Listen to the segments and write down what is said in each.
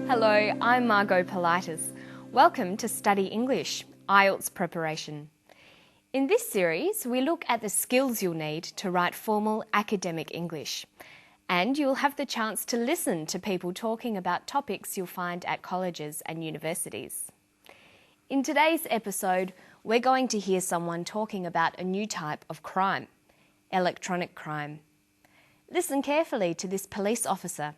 Hello, I'm Margot Politis. Welcome to Study English, Ielts preparation. In this series, we look at the skills you'll need to write formal academic English. And you'll have the chance to listen to people talking about topics you'll find at colleges and universities. In today's episode, we're going to hear someone talking about a new type of crime, electronic crime. Listen carefully to this police officer.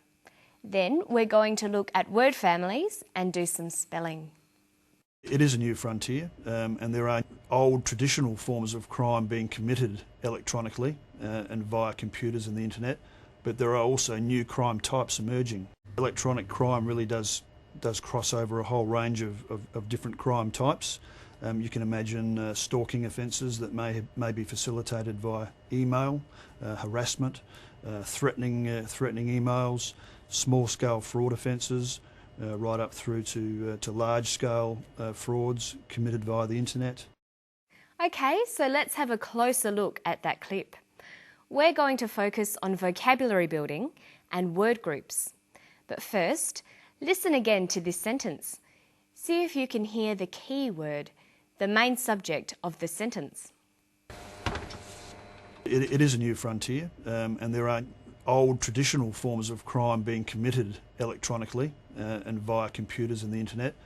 Then we're going to look at word families and do some spelling. It is a new frontier, and there are old traditional forms of crime being committed electronically and via computers and the internet, but there are also new crime types emerging. Electronic crime really does cross over a whole range of different crime types. You can imagine stalking offences that may be facilitated via email, harassment, threatening emails, small-scale fraud offences, right up through to large-scale frauds committed via the internet. Okay, so let's have a closer look at that clip. We're going to focus on vocabulary building and word groups. But first, listen again to this sentence. See if you can hear the key word, the main subject of the sentence. It is a new frontier, and there are old traditional forms of crime being committed electronically and via computers and the internet.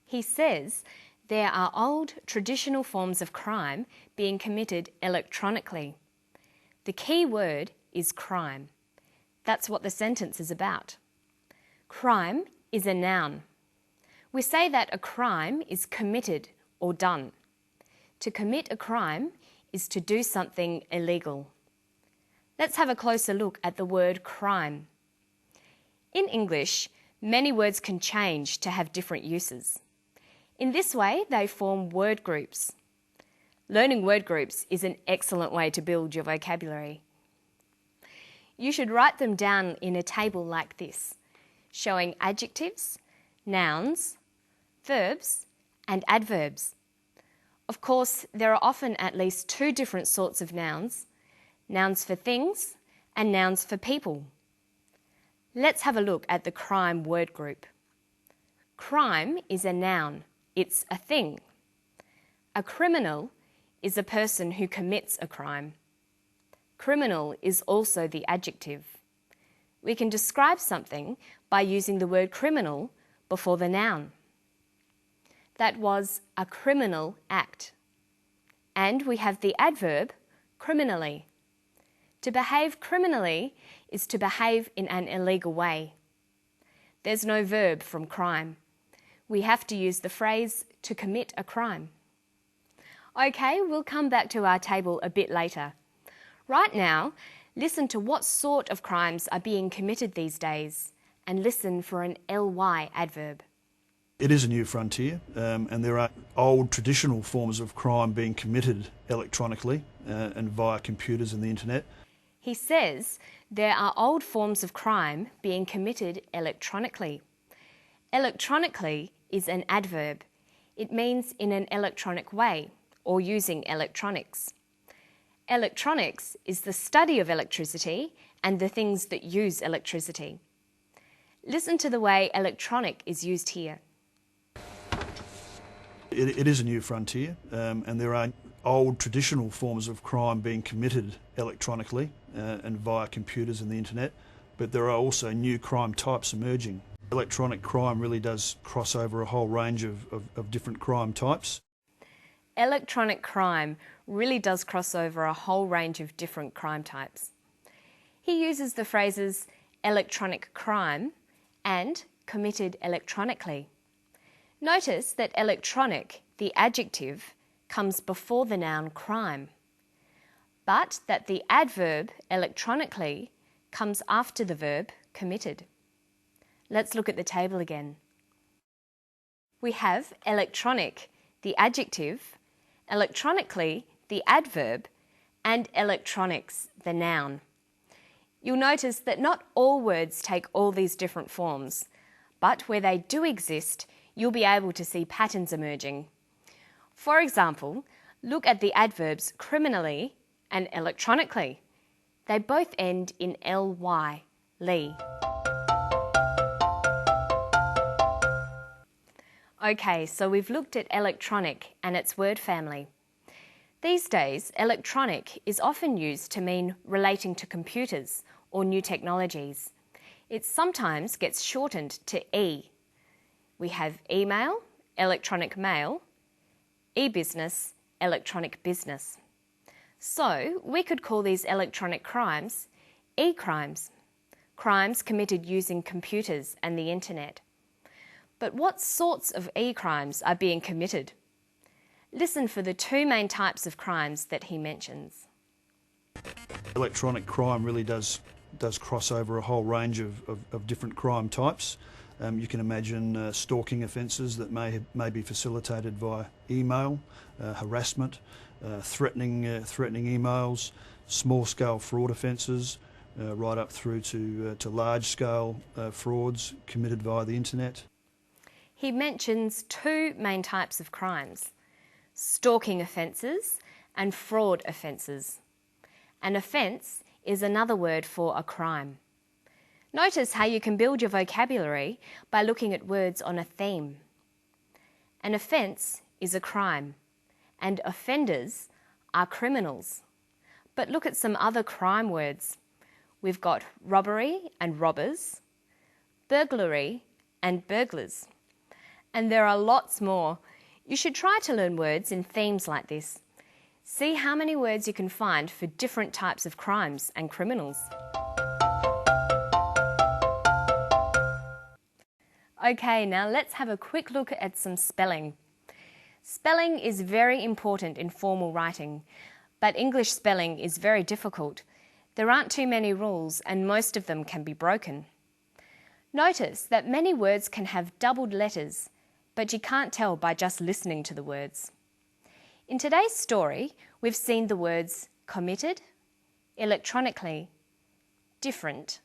He says there are old traditional forms of crime being committed electronically. The key word is crime. That's what the sentence is about. Crime is a noun. We say that a crime is committed or done. To commit a crime is to do something illegal. Let's have a closer look at the word crime. In English, many words can change to have different uses. In this way, they form word groups. Learning word groups is an excellent way to build your vocabulary. You should write them down in a table like this, showing adjectives, nouns, verbs, and adverbs. Of course, there are often at least two different sorts of nouns for things and nouns for people. Let's have a look at the crime word group. Crime is a noun. It's a thing. A criminal is a person who commits a crime. Criminal is also the adjective. We can describe something by using the word criminal before the noun. That was a criminal act. And we have the adverb criminally. To behave criminally is to behave in an illegal way. There's no verb from crime. We have to use the phrase to commit a crime. Okay, we'll come back to our table a bit later. Right now, listen to what sort of crimes are being committed these days and listen for an ly adverb. It is a new frontier, and there are old traditional forms of crime being committed electronically and via computers and the internet. He says there are old forms of crime being committed electronically. Electronically is an adverb. It means in an electronic way or using electronics. Electronics is the study of electricity and the things that use electricity. Listen to the way electronic is used here. It is a new frontier, and there are old traditional forms of crime being committed electronically and via computers and the internet, but there are also new crime types emerging. Electronic crime really does cross over a whole range of different crime types. Electronic crime really does cross over a whole range of different crime types. He uses the phrases electronic crime and committed electronically. Notice that electronic, the adjective, comes before the noun crime, but that the adverb electronically comes after the verb committed. Let's look at the table again. We have electronic, the adjective, electronically, the adverb, and electronics, the noun. You'll notice that not all words take all these different forms, but where they do exist, you'll be able to see patterns emerging. For example, look at the adverbs criminally and electronically. They both end in ly, ly. Okay, so we've looked at electronic and its word family. These days, electronic is often used to mean relating to computers or new technologies. It sometimes gets shortened to E. We have email, electronic mail, e-business, electronic business. So we could call these electronic crimes e-crimes, crimes committed using computers and the internet. But what sorts of e-crimes are being committed? Listen for the two main types of crimes that he mentions. Electronic crime really does cross over a whole range of different crime types. You can imagine stalking offences that may be facilitated via email, harassment, threatening emails, small-scale fraud offences, right up through to large-scale frauds committed via the internet. He mentions two main types of crimes: stalking offences and fraud offences. An offence is another word for a crime. Notice how you can build your vocabulary by looking at words on a theme. An offence is a crime, and offenders are criminals. But look at some other crime words. We've got robbery and robbers, burglary and burglars. And there are lots more. You should try to learn words in themes like this. See how many words you can find for different types of crimes and criminals. Okay, now let's have a quick look at some spelling. Spelling is very important in formal writing, but English spelling is very difficult. There aren't too many rules and most of them can be broken. Notice that many words can have doubled letters, but you can't tell by just listening to the words. In today's story, we've seen the words committed, electronically, different,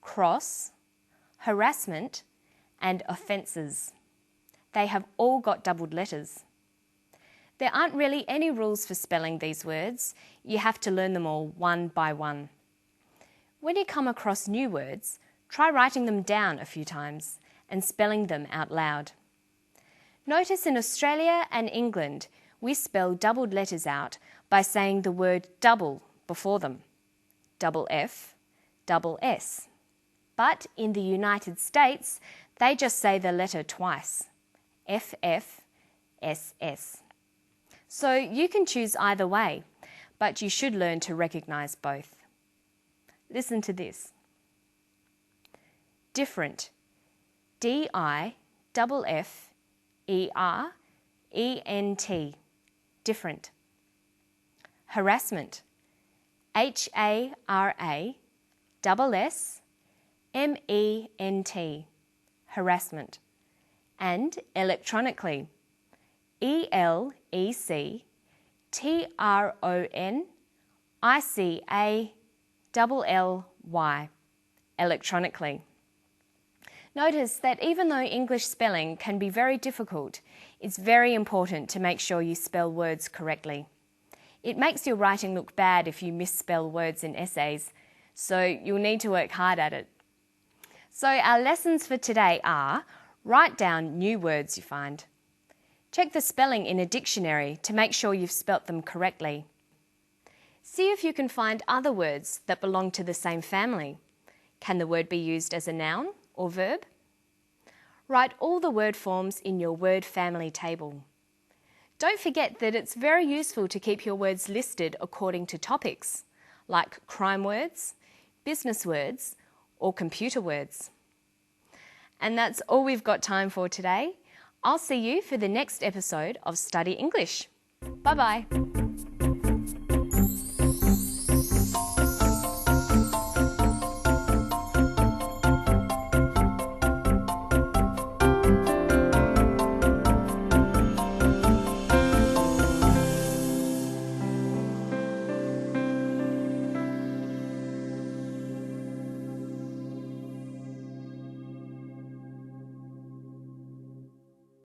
cross, harassment, and offences. They have all got doubled letters. There aren't really any rules for spelling these words. You have to learn them all one by one. When you come across new words, try writing them down a few times and spelling them out loud. Notice in Australia and England, we spell doubled letters out by saying the word double before them. Double F, double S. But in the United States, they just say the letter twice. FF, SS. So you can choose either way, but you should learn to recognise both. Listen to this. Different. D-I-F-F-E-R-E-N-T. Different. Harassment. H-A-R-A-S-S-M-E-N-T. Harassment. And electronically. E-L-E-C-T-R-O-N-I-C-A-L-L-Y. Electronically. Notice that even though English spelling can be very difficult, it's very important to make sure you spell words correctly. It makes your writing look bad if you misspell words in essays, so you'll need to work hard at it. So our lessons for today are: write down new words you find. Check the spelling in a dictionary to make sure you've spelt them correctly. See if you can find other words that belong to the same family. Can the word be used as a noun or verb? Write all the word forms in your word family table. Don't forget that it's very useful to keep your words listed according to topics, like crime words, business words, or computer words. And that's all we've got time for today. I'll see you for the next episode of Study English. Bye-bye.